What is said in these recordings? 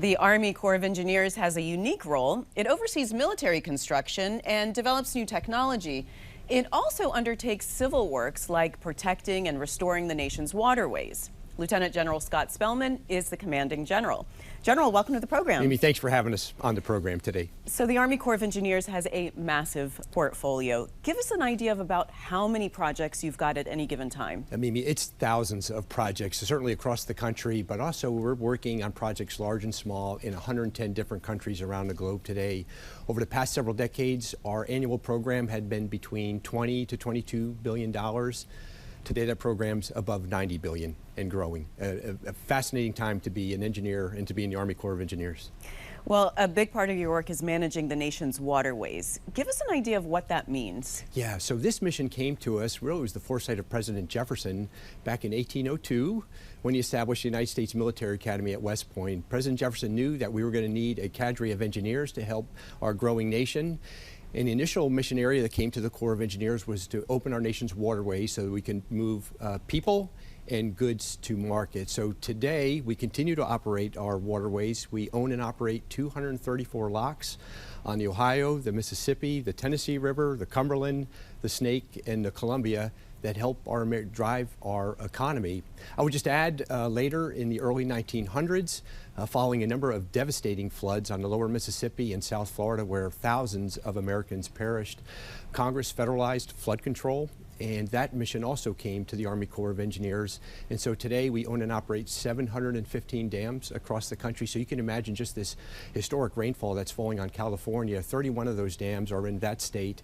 The Army Corps of Engineers has a unique role. It oversees military construction and develops new technology. It also undertakes civil works like protecting and restoring the nation's waterways. Lieutenant General Scott Spellmon is the commanding general. General, welcome to the program. Amy, thanks for having us on the program today. So the Army Corps of Engineers has a massive portfolio. Give us an idea of about how many projects you've got at any given time. Amy, it's thousands of projects, certainly across the country, but also we're working on projects large and small in 110 different countries around the globe today. Over the past several decades, our annual program had been between $20 to $22 billion. Today, that program's above $90 billion and growing. A fascinating time to be an engineer and to be in the Army Corps of Engineers. Well, a big part of your work is managing the nation's waterways. Give us an idea of what that means. Yeah, so this mission came to us, really was the foresight of President Jefferson back in 1802 when he established the United States Military Academy at West Point. President Jefferson knew that we were going to need a cadre of engineers to help our growing nation. And the initial mission area that came to the Corps of Engineers was to open our nation's waterways so that we can move people and goods to market. So today, we continue to operate our waterways. We own and operate 234 locks on the Ohio, the Mississippi, the Tennessee River, the Cumberland, the Snake, and the Columbia that help drive our economy. I would just add later in the early 1900s, following a number of devastating floods on the lower Mississippi and South Florida where thousands of Americans perished, Congress federalized flood control. And that mission also came to the Army Corps of Engineers. And so today we own and operate 715 dams across the country. So you can imagine just this historic rainfall that's falling on California. 31 of those dams are in that state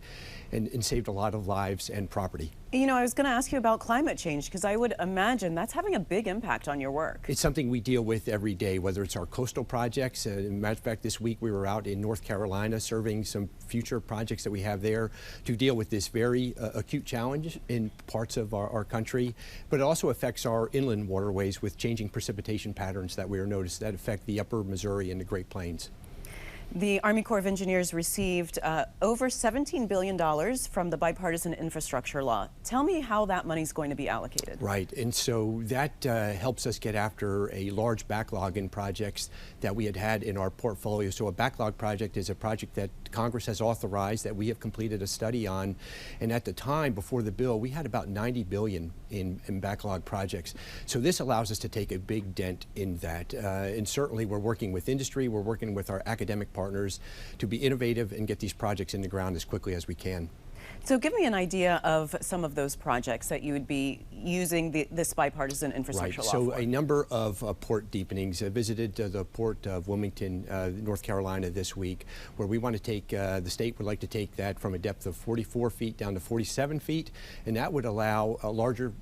and saved a lot of lives and property. You know, I was going to ask you about climate change because I would imagine that's having a big impact on your work. It's something we deal with every day, whether it's our coastal projects. As a matter of fact, this week we were out in North Carolina serving some future projects that we have there to deal with this very acute challenge in parts of our country. But it also affects our inland waterways with changing precipitation patterns that we are noticed that affect the upper Missouri and the Great Plains. The Army Corps of Engineers received over $17 billion from the bipartisan infrastructure law. Tell me how that money is going to be allocated. Right, and so that helps us get after a large backlog in projects that we had in our portfolio. So a backlog project is a project that Congress has authorized that we have completed a study on. And at the time, before the bill, we had about $90 billion in backlog projects. So this allows us to take a big dent in that. And certainly we're working with industry, we're working with our academic partners to be innovative and get these projects in the ground as quickly as we can. So give me an idea of some of those projects that you would be using this bipartisan infrastructure law so for. a number of port deepenings. I visited the port of Wilmington, North Carolina this week, where we want to take, the state would like to take that from a depth of 44 feet down to 47 feet, and that would allow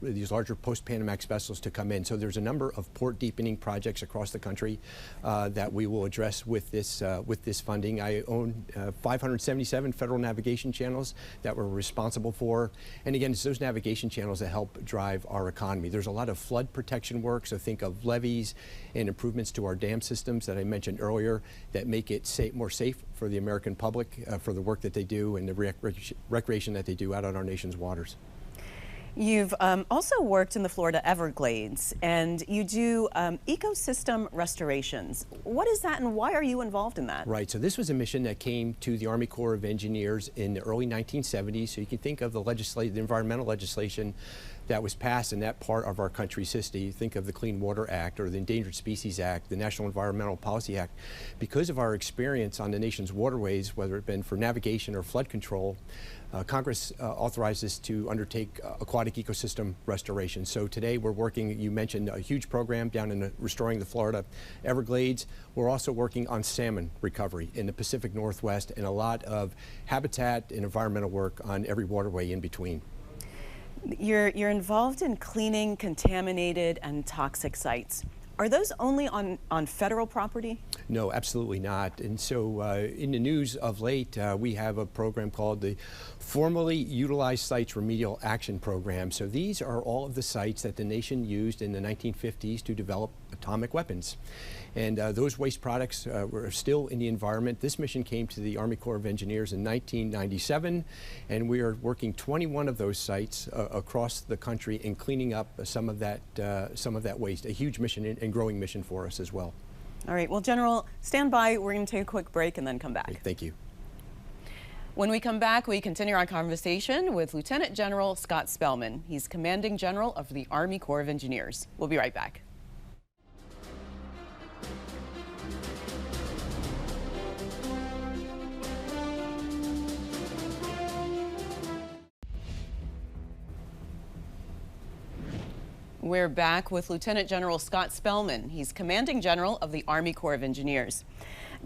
these larger post-Panamax vessels to come in. So there's a number of port deepening projects across the country that we will address with this funding. I own 577 federal navigation channels that we're responsible for. And again, it's those navigation channels that help drive our economy. There's a lot of flood protection work, so think of levees and improvements to our dam systems that I mentioned earlier that make it more safe for the American public for the work that they do and the recreation that they do out on our nation's waters. You've also worked in the Florida Everglades, and you do ecosystem restorations. What is that, and why are you involved in that? Right, so this was a mission that came to the Army Corps of Engineers in the early 1970s. So you can think of the environmental legislation that was passed in that part of our country's history. Think of the Clean Water Act or the Endangered Species Act, the National Environmental Policy Act. Because of our experience on the nation's waterways, whether it been for navigation or flood control, Congress authorized us to undertake aquatic ecosystem restoration. So today we're working, you mentioned a huge program down in restoring the Florida Everglades. We're also working on salmon recovery in the Pacific Northwest and a lot of habitat and environmental work on every waterway in between. You're involved in cleaning contaminated and toxic sites. Are those only on federal property? No, absolutely not. And so in the news of late, we have a program called the Formerly Utilized Sites Remedial Action Program. So these are all of the sites that the nation used in the 1950s to develop atomic weapons. And those waste products were still in the environment. This mission came to the Army Corps of Engineers in 1997, and we are working 21 of those sites across the country in cleaning up some of that waste. A huge mission and growing mission for us as well. All right, well, General, stand by. We're going to take a quick break and then come back. Great, thank you. When we come back, we continue our conversation with Lieutenant General Scott Spellmon. He's Commanding General of the Army Corps of Engineers. We'll be right back. We're back with Lieutenant General Scott Spellmon. He's Commanding General of the Army Corps of Engineers.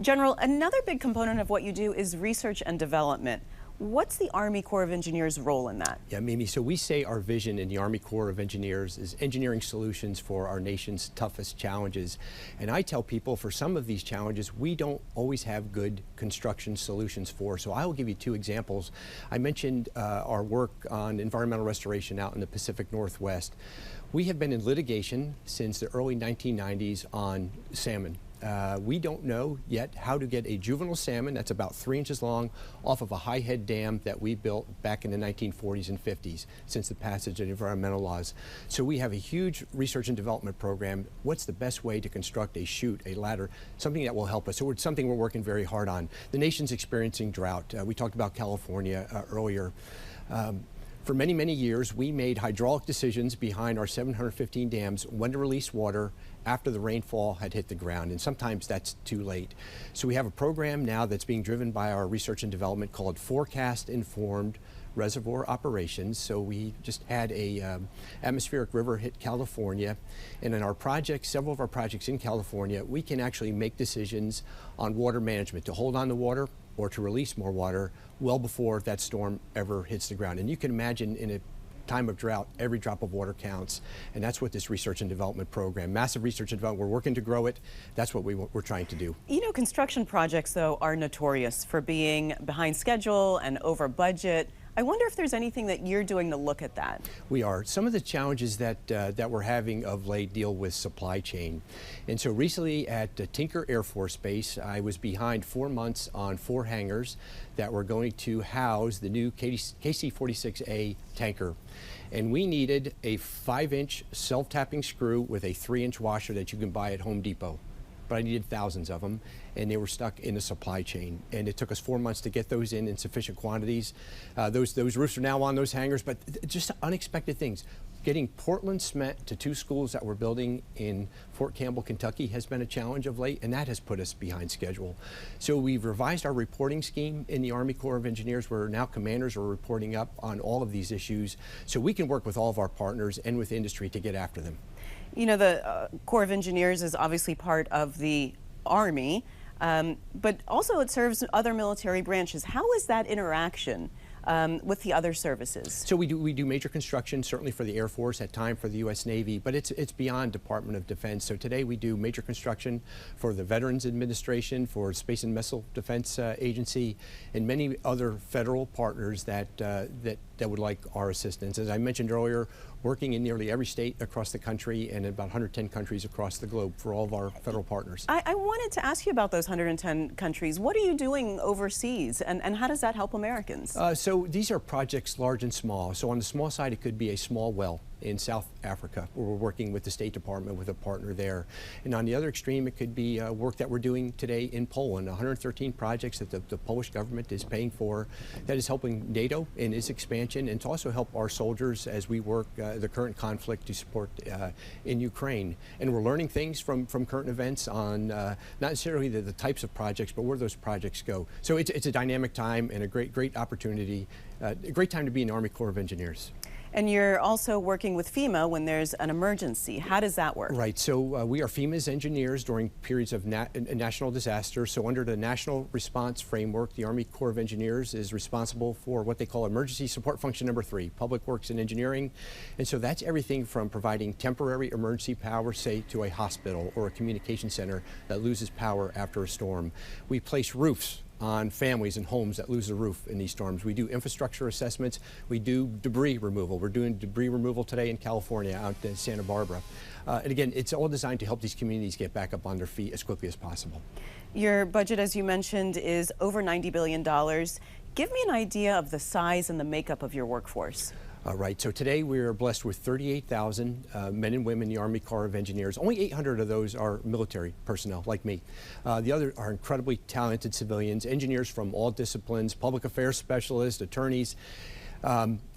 General, another big component of what you do is research and development. What's the Army Corps of Engineers' role in that? Yeah, Mimi, so we say our vision in the Army Corps of Engineers is engineering solutions for our nation's toughest challenges. And I tell people for some of these challenges, we don't always have good construction solutions for. So I will give you two examples. I mentioned our work on environmental restoration out in the Pacific Northwest. We have been in litigation since the early 1990s on salmon. We don't know yet how to get a juvenile salmon that's about 3 inches long off of a high head dam that we built back in the 1940s and 50s since the passage of environmental laws. So we have a huge research and development program. What's the best way to construct a chute, a ladder, something that will help us? So it's something we're working very hard on. The nation's experiencing drought. We talked about California earlier. For many, many years, we made hydraulic decisions behind our 715 dams when to release water after the rainfall had hit the ground, and sometimes that's too late. So we have a program now that's being driven by our research and development called Forecast Informed Reservoir Operations. So we just had a atmospheric river hit California, and in our projects, several of our projects in California, we can actually make decisions on water management to hold on to water or to release more water well before that storm ever hits the ground. And you can imagine in a time of drought, every drop of water counts, and that's what this research and development program, massive research and development, we're working to grow it. That's what we're trying to do. You know, construction projects, though, are notorious for being behind schedule and over budget. I wonder if there's anything that you're doing to look at that. We are. Some of the challenges that we're having of late deal with supply chain. And so recently at Tinker Air Force Base, I was behind 4 months on 4 hangars that were going to house the new KC-46A tanker. And we needed a 5-inch self-tapping screw with a 3-inch washer that you can buy at Home Depot. But I needed thousands of them, and they were stuck in the supply chain. And it took us 4 months to get those in sufficient quantities. Those roofs are now on those hangars, but just unexpected things. Getting Portland cement to 2 schools that we're building in Fort Campbell, Kentucky has been a challenge of late, and that has put us behind schedule. So we've revised our reporting scheme in the Army Corps of Engineers, where now commanders are reporting up on all of these issues, so we can work with all of our partners and with industry to get after them. You know, the Corps of Engineers is obviously part of the Army, but also it serves other military branches. How is that interaction with the other services? So we do major construction, certainly for the Air Force, at time for the U.S. Navy, but it's beyond Department of Defense. So today we do major construction for the Veterans Administration, for Space and Missile Defense Agency, and many other federal partners that would like our assistance. As I mentioned earlier, working in nearly every state across the country and in about 110 countries across the globe for all of our federal partners. I wanted to ask you about those 110 countries. What are you doing overseas, and how does that help Americans? So these are projects large and small. So on the small side, it could be a small well in South Africa, where we're working with the State Department with a partner there. And on the other extreme, it could be work that we're doing today in Poland, 113 projects that the Polish government is paying for that is helping NATO in its expansion, and to also help our soldiers as we work the current conflict to support in Ukraine. And we're learning things from current events on not necessarily the types of projects, but where those projects go. So it's a dynamic time and a great opportunity, a great time to be in the Army Corps of Engineers. And you're also working with FEMA when there's an emergency. How does that work? Right, so we are FEMA's engineers during periods of national disaster. So under the National Response Framework, the Army Corps of Engineers is responsible for what they call Emergency Support Function Number 3, Public Works and Engineering. And so that's everything from providing temporary emergency power, say, to a hospital or a communication center that loses power after a storm. We place roofs on families and homes that lose the roof in these storms. We do infrastructure assessments. We do debris removal. We're doing debris removal today in California, out in Santa Barbara. And again, it's all designed to help these communities get back up on their feet as quickly as possible. Your budget, as you mentioned, is over $90 billion. Give me an idea of the size and the makeup of your workforce. Right, so today we are blessed with 38,000 men and women in the Army Corps of Engineers. Only 800 of those are military personnel like me. The other are incredibly talented civilians, engineers from all disciplines, public affairs specialists, attorneys.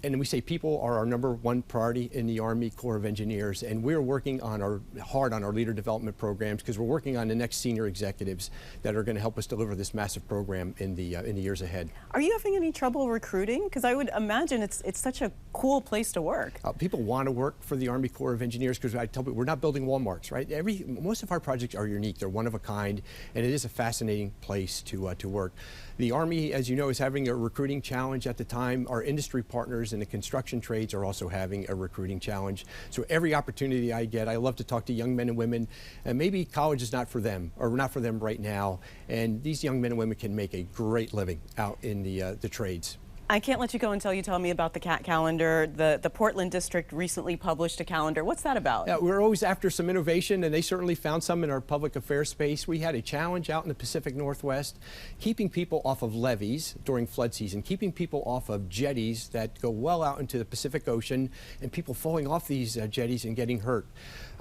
And we say people are our #1 priority in the Army Corps of Engineers, and we're working on hard on our leader development programs because we're working on the next senior executives that are going to help us deliver this massive program in the years ahead. Are you having any trouble recruiting? Because I would imagine it's such a cool place to work. People want to work for the Army Corps of Engineers because I tell people we're not building Walmarts, right? Most of our projects are unique. They're one of a kind, and it is a fascinating place to work. The Army, as you know, is having a recruiting challenge at the time. Our industry partners in the construction trades are also having a recruiting challenge. So every opportunity I get, I love to talk to young men and women, and maybe college is not for them, or not for them right now, and these young men and women can make a great living out in the trades. I can't let you go until you tell me about the CAT calendar. The Portland district recently published a calendar. What's that about? Yeah, we're always after some innovation, and they certainly found some in our public affairs space. We had a challenge out in the Pacific Northwest, keeping people off of levees during flood season, keeping people off of jetties that go well out into the Pacific Ocean, and people falling off these jetties and getting hurt.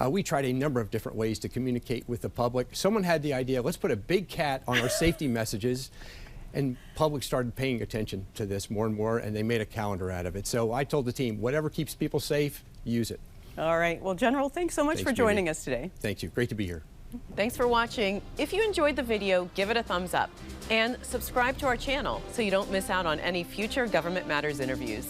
We tried a number of different ways to communicate with the public. Someone had the idea, let's put a big cat on our safety messages. And public started paying attention to this more and more, and they made a calendar out of it. So I told the team, whatever keeps people safe, use it. All right. Well, General, thanks so much for joining us today. Thank you. Great to be here. Thanks for watching. If you enjoyed the video, give it a thumbs up and subscribe to our channel so you don't miss out on any future Government Matters interviews.